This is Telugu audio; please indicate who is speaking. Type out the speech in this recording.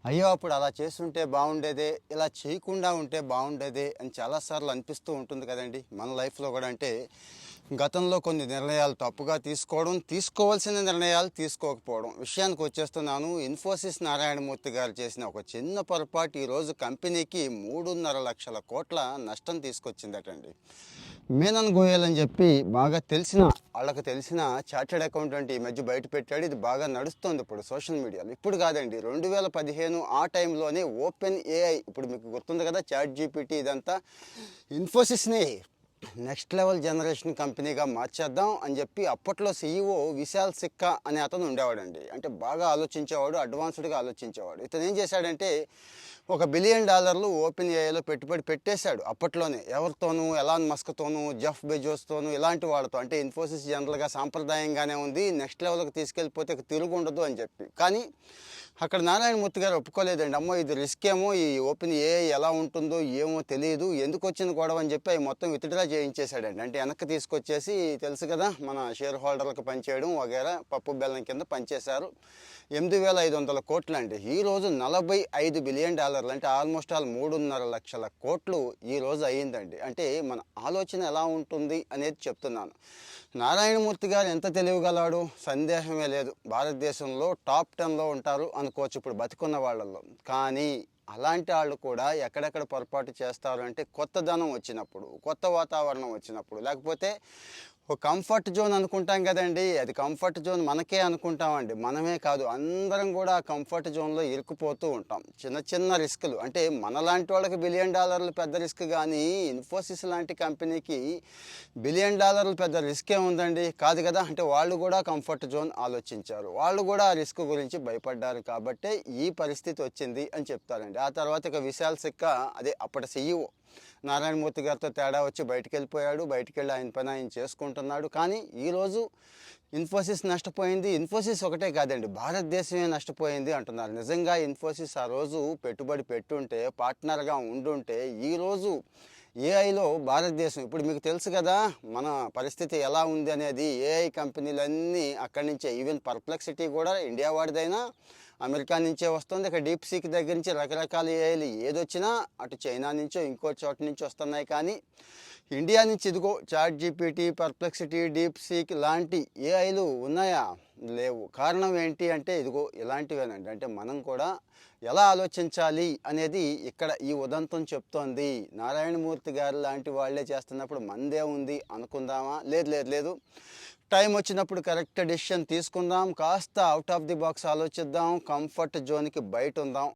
Speaker 1: అయ్యో! అప్పుడు అలా చేసుంటే బావుండేదే, ఇలా చేయకుండా ఉంటే బావుండేదే అని చాలా సార్లు అనిపిస్తూ ఉంటుంది కదండీ! మన లైఫ్‌లో గూడా. అంటే గతంలో కొన్ని నిర్ణయాలు తప్పుగా తీసుకోవడం, తీసుకోవాల్సిన నిర్ణయాలు తీసుకోకపోవడం. విషయానికొచ్చేస్తున్నాను. ఇన్ఫోసిస్ నారాయణమూర్తి గారు చేసిన ఒక చిన్న పొరపాటు ఈరోజు కంపెనీకి 3,50,00,000 నష్టం తీసుకొచ్చిందటండి. మీనన్ గోయల్ అని చెప్పి ఆళ్ళకి తెలిసిన చార్టర్డ్ అకౌంటెంట్ ఈ మధ్య బయట పెట్టాడు. ఇది బాగా నడుస్తోంది ఇప్పుడు సోషల్ మీడియాలో. ఇప్పుడు కాదండి, 2015 ఆ టైంలోనే ఓపెన్ ఏఐ, ఇప్పుడు మీకు గుర్తుంది కదా చాట్ జీపీటీ, ఇదంతా ఇన్ఫోసిస్‌ని నెక్స్ట్ లెవెల్ జనరేషన్ కంపెనీగా మార్చేద్దాం అని చెప్పి అప్పట్లో సీఈఓ విశాల్ సిక్కా అనే అతను ఉండేవాడండి. అంటే బాగా ఆలోచించేవాడు, అడ్వాన్స్డ్‌గా ఆలోచించేవాడు. ఇతను ఏం చేశాడంటే $1 బిలియన్ ఓపెన్ ఏఐలో పెట్టుబడి పెట్టేశాడు అప్పట్లోనే. ఎవరితోనూ, ఎలాన్ మస్క్‌తోనూ, జెఫ్ బెజోస్‌తోనూ, ఇలాంటి వాళ్ళతో. అంటే ఇన్ఫోసిస్ జనరల్‌గా సాంప్రదాయంగానే ఉంది, నెక్స్ట్ లెవెల్‌కి తీసుకెళ్ళిపోతే ఇక తిరుగుండదు అని చెప్పి. కానీ అక్కడ నారాయణమూర్తి గారు ఒప్పుకోలేదండి. అమ్మో ఇది రిస్క్ ఏమో, ఈ ఓపెన్ ఏఐ ఎలా ఉంటుందో ఏమో తెలియదు, ఎందుకొచ్చిన గొడవ అని చెప్పి అవి మొత్తం విత్‌డ్రా చేయించేశాడండి. అంటే వెనక్కి తీసుకొచ్చేసి, తెలుసు కదా మన షేర్ హోల్డర్లకు పనిచేయడం వగైరా, పప్పు బెల్లం కింద పనిచేశారు. 8,500 కోట్లండి. ఈరోజు $45 బిలియన్, అంటే ఆల్మోస్ట్ ఆల్ 3,50,000 కోట్లు ఈరోజు అయ్యిందండి. అంటే మన ఆలోచన ఎలా ఉంటుంది అనేది చెప్తున్నాను. నారాయణమూర్తి గారు ఎంత తెలివిగలవాడు, సందేహమే లేదు. భారతదేశంలో టాప్ 10లో ఉంటారు అనుకోవచ్చు ఇప్పుడు బతికున్న వాళ్ళల్లో. కానీ అలాంటి వాళ్ళు కూడా ఎక్కడెక్కడ పొరపాటు చేస్తారు అంటే, కొత్తదనం వచ్చినప్పుడు, కొత్త వాతావరణం వచ్చినప్పుడు, లేకపోతే ఒక కంఫర్ట్ జోన్ అనుకుంటాం కదండీ! అది కంఫర్ట్ జోన్ మనకే అనుకుంటామండి. మనమే కాదు, అందరం కూడా ఆ కంఫర్ట్ జోన్‌లో ఇరుక్కుపోతూ ఉంటాం. చిన్న చిన్న రిస్కులు, అంటే మనలాంటి వాళ్ళకి $1 బిలియన్ పెద్ద రిస్క్ గానీ, ఇన్ఫోసిస్ లాంటి కంపెనీకి $1 బిలియన్ పెద్ద రిస్క్ ఏముందండి? కాదు కదా! అంటే వాళ్ళు కూడా కంఫర్ట్ జోన్ ఆలోచించారు. వాళ్ళు కూడా ఆ రిస్క్ గురించి భయపడ్డారు కాబట్టే ఈ పరిస్థితి వచ్చింది అని చెప్తారండి. ఆ తర్వాత ఇక విశాల్ సిక్కా, అదే అప్పటి సీఈఓ, నారాయణమూర్తి గారితో తేడా వచ్చి బయటికెళ్ళిపోయాడు. బయటికెళ్ళి ఆయన పని ఆయన చేసుకుంటున్నాడు. కానీ ఈరోజు ఇన్ఫోసిస్ నష్టపోయింది. ఇన్ఫోసిస్ ఒకటే కాదండి, భారతదేశమే నష్టపోయింది అంటున్నారు. నిజంగా ఇన్ఫోసిస్ ఆ రోజు పెట్టుబడి పెట్టుంటే, పార్ట్నర్‌గా ఉండుంటే, ఈరోజు ఏఐలో భారతదేశం, ఇప్పుడు మీకు తెలుసు కదా మన పరిస్థితి ఎలా ఉంది అనేది. ఏఐ కంపెనీలన్నీ అక్కడి నుంచే, ఈవెన్ పర్ప్లెక్సిటీ కూడా ఇండియా వాడిదైనా అమెరికా నుంచే వస్తుంది. ఇక డీప్ సీక్ దగ్గర నుంచి రకరకాల ఏఐలు ఏదొచ్చినా అటు చైనా నుంచో ఇంకో చోట నుంచి వస్తున్నాయి. కానీ ఇండియా నుంచి ఇదిగో ChatGPT, Perplexity, DeepSeek లాంటి ఏఐలు ఉన్నాయా? లేవు. కారణం ఏంటి అంటే ఇదిగో ఇలాంటివేనండి. అంటే మనం కూడా ఎలా ఆలోచించాలి అనేది ఇక్కడ ఈ ఉదంతం చెప్తోంది. నారాయణమూర్తి గారు లాంటి వాళ్ళే చేస్తున్నప్పుడు మనదే ఉంది అనుకుందామా? లేదు లేదు లేదు, టైం వచ్చినప్పుడు కరెక్ట్ డెసిషన్ తీసుకుందాం. కాస్త అవుట్ ఆఫ్ ది బాక్స్ ఆలోచిద్దాం. కంఫర్ట్ జోన్‌కి బయట ఉందాం.